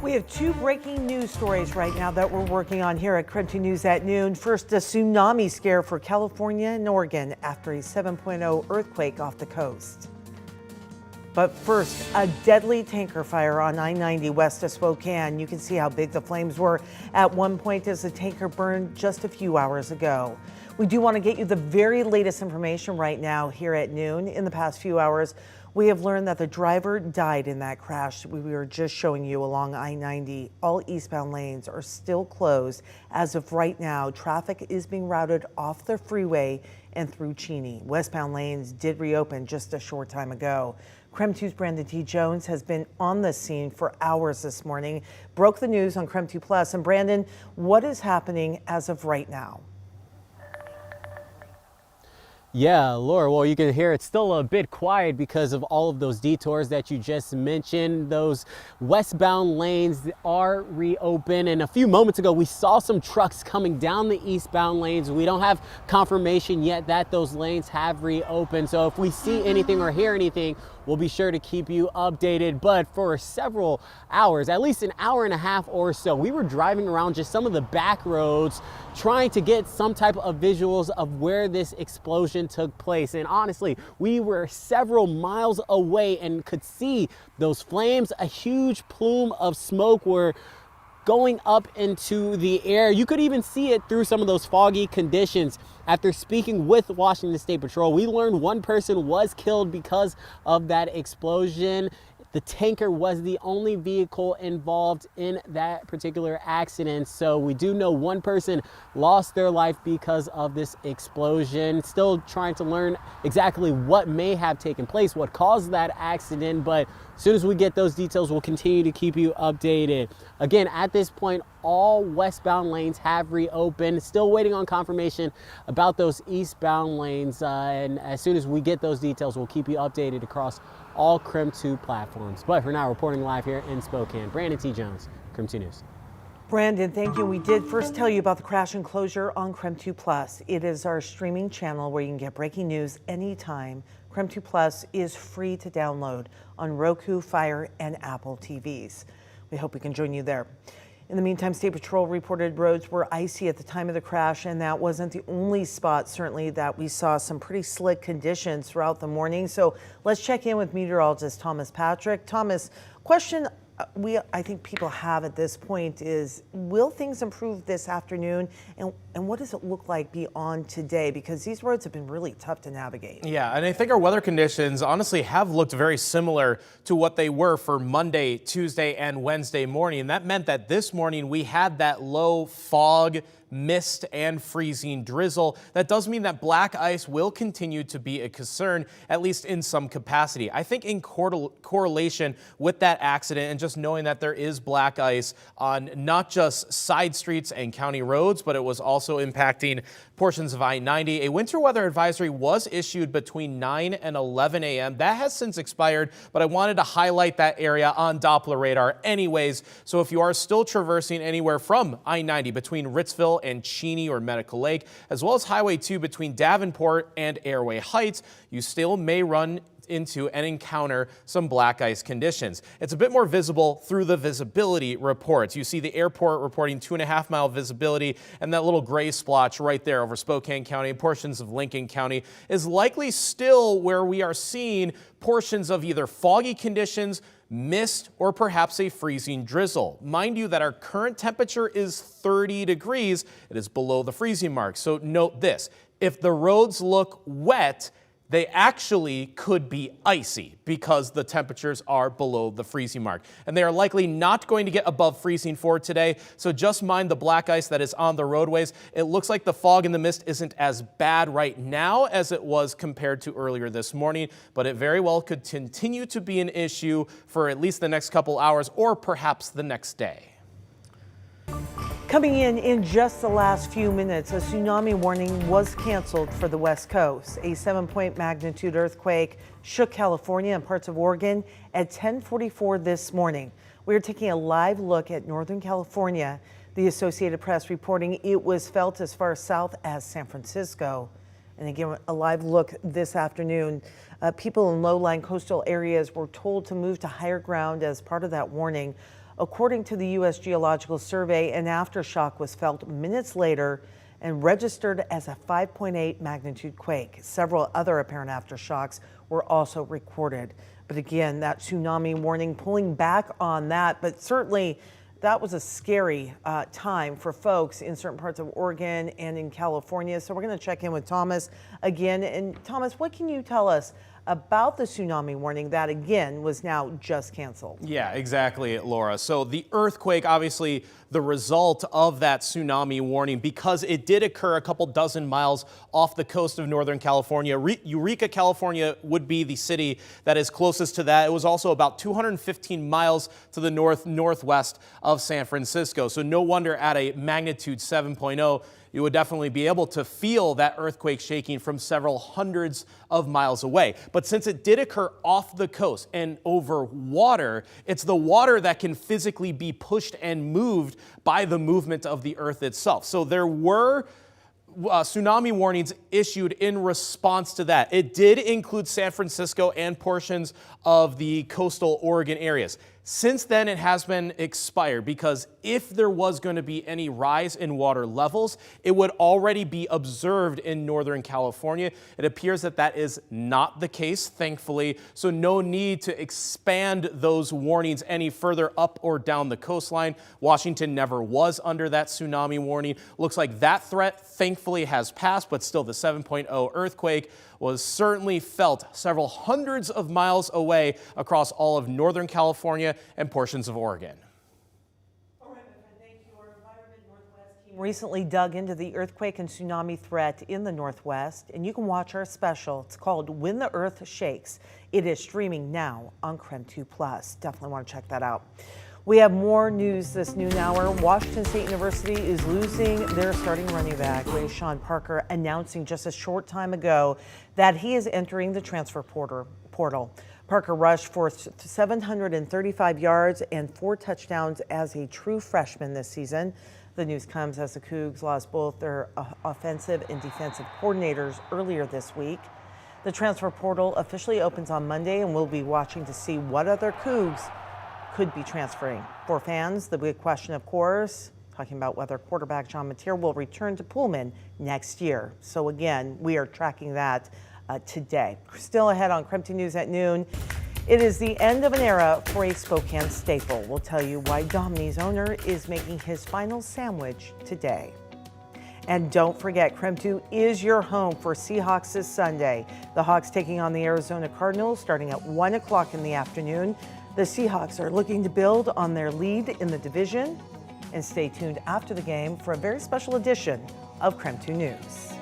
We have two breaking news stories right now that we're working on here at KREM 2 News at noon. First, a tsunami scare for California and Oregon after a 7.0 earthquake off the coast. But first, a deadly tanker fire on I-90 west of Spokane. You can see how big the flames were at one point as the tanker burned just a few hours ago. We do want to get you the very latest information right now here at noon. In the past few hours, we have learned that the driver died in that crash we were just showing you along I-90. All eastbound lanes are still closed. As of right now, traffic is being routed off the freeway and through Cheney. Westbound lanes did reopen just a short time ago. KREM 2's Brandon T. Jones has been on the scene for hours this morning, broke the news on KREM 2 Plus. And Brandon, what is happening as of right now? Yeah, Laura, well, you can hear it's still a bit quiet because of all of those detours that you just mentioned. Those westbound lanes are reopened, and a few moments ago we saw some trucks coming down the eastbound lanes. We don't have confirmation yet that those lanes have reopened, so if we see anything or hear anything, we'll be sure to keep you updated. But for several hours, at least an hour and a half or so, we were driving around just some of the back roads trying to get some type of visuals of where this explosion took place. And honestly, we were several miles away and could see those flames. A huge plume of smoke were going up into the air. You could even see it through some of those foggy conditions. After speaking with Washington State Patrol, we learned one person was killed because of that explosion. The tanker was the only vehicle involved in that particular accident. So we do know one person lost their life because of this explosion. Still trying to learn exactly what may have taken place, what caused that accident. But as soon as we get those details, we'll continue to keep you updated. Again, at this point, all westbound lanes have reopened. Still waiting on confirmation about those eastbound lanes. And as soon as we get those details, we'll keep you updated across all KREM 2 platforms. But for now, reporting live here in Spokane, Brandon T. Jones, KREM 2 News. Brandon, thank you. We did first tell you about the crash and closure on KREM 2 Plus. It is our streaming channel where you can get breaking news anytime. KREM 2 Plus is free to download on Roku, Fire, and Apple TVs. We hope we can join you there. In the meantime, State Patrol reported roads were icy at the time of the crash, and that wasn't the only spot, certainly, that we saw some pretty slick conditions throughout the morning. So let's check in with meteorologist Thomas Patrick. Thomas, question I think people have at this point is, will things improve this afternoon? And what does it look like beyond today? Because these roads have been really tough to navigate. Yeah, and I think our weather conditions honestly have looked very similar to what they were for Monday, Tuesday, and Wednesday morning. And that meant that this morning we had that low fog, mist, and freezing drizzle. That does mean that black ice will continue to be a concern, at least in some capacity. I think in correlation with that accident and just knowing that there is black ice on not just side streets and county roads, but it was also impacting portions of I-90. A winter weather advisory was issued between 9 and 11 a.m. That has since expired, but I wanted to highlight that area on Doppler radar anyways. So if you are still traversing anywhere from I-90 between Ritzville and Cheney or Medical Lake, as well as Highway 2 between Davenport and Airway Heights, you still may run into and encounter some black ice conditions. It's a bit more visible through the visibility reports. You see the airport reporting 2.5 mile visibility, and that little gray splotch right there over Spokane County and portions of Lincoln County is likely still where we are seeing portions of either foggy conditions, mist, or perhaps a freezing drizzle. Mind you that our current temperature is 30 degrees. It is below the freezing mark. So note this, if the roads look wet, they actually could be icy because the temperatures are below the freezing mark. And they are likely not going to get above freezing for today, so just mind the black ice that is on the roadways. It looks like the fog and the mist isn't as bad right now as it was compared to earlier this morning, but it very well could continue to be an issue for at least the next couple hours or perhaps the next day. Coming in just the last few minutes, a tsunami warning was canceled for the West Coast. A 7-point magnitude earthquake shook California and parts of Oregon at 10:44 this morning. We are taking a live look at Northern California. The Associated Press reporting it was felt as far south as San Francisco. And again, a live look this afternoon. People in low-lying coastal areas were told to move to higher ground as part of that warning. According to the U.S. Geological Survey, an aftershock was felt minutes later and registered as a 5.8 magnitude quake. Several other apparent aftershocks were also recorded. But again, that tsunami warning pulling back on that, but certainly that was a scary time for folks in certain parts of Oregon and in California. So we're going to check in with Thomas again. And Thomas, what can you tell us about the tsunami warning that again was now just canceled? Yeah, exactly, Laura. So the earthquake, obviously the result of that tsunami warning, because it did occur a couple dozen miles off the coast of Northern California. Eureka, California would be the city that is closest to that. It was also about 215 miles to the northwest of San Francisco. So no wonder at a magnitude 7.0, you would definitely be able to feel that earthquake shaking from several hundreds of miles away. But since it did occur off the coast and over water, it's the water that can physically be pushed and moved by the movement of the earth itself. So there were tsunami warnings issued in response to that. It did include San Francisco and portions of the coastal Oregon areas. Since then, it has been expired because if there was going to be any rise in water levels, it would already be observed in Northern California. It appears that that is not the case, thankfully, so no need to expand those warnings any further up or down the coastline. Washington never was under that tsunami warning. Looks like that threat, thankfully, has passed, but still the 7.0 earthquake was certainly felt several hundreds of miles away across all of Northern California and portions of Oregon. All right, thank you. Our Environment Northwest team recently dug into the earthquake and tsunami threat in the Northwest, and you can watch our special. It's called When the Earth Shakes. It is streaming now on KREM 2+. Definitely want to check that out. We have more news this noon hour. Washington State University is losing their starting running back, Sean Parker, announcing just a short time ago that he is entering the transfer portal. Parker rushed for 735 yards and 4 touchdowns as a true freshman this season. The news comes as the Cougs lost both their offensive and defensive coordinators earlier this week. The transfer portal officially opens on Monday, and we'll be watching to see what other Cougs could be transferring. For fans, the big question, of course, talking about whether quarterback John Mateer will return to Pullman next year. So again, we are tracking that today. Still ahead on KREM 2 News at noon. It is the end of an era for a Spokane staple. We'll tell you why Domini's owner is making his final sandwich today. And don't forget, KREM 2 is your home for Seahawks this Sunday. The Hawks taking on the Arizona Cardinals starting at 1 o'clock in the afternoon. The Seahawks are looking to build on their lead in the division. And stay tuned after the game for a very special edition of KREM 2 News.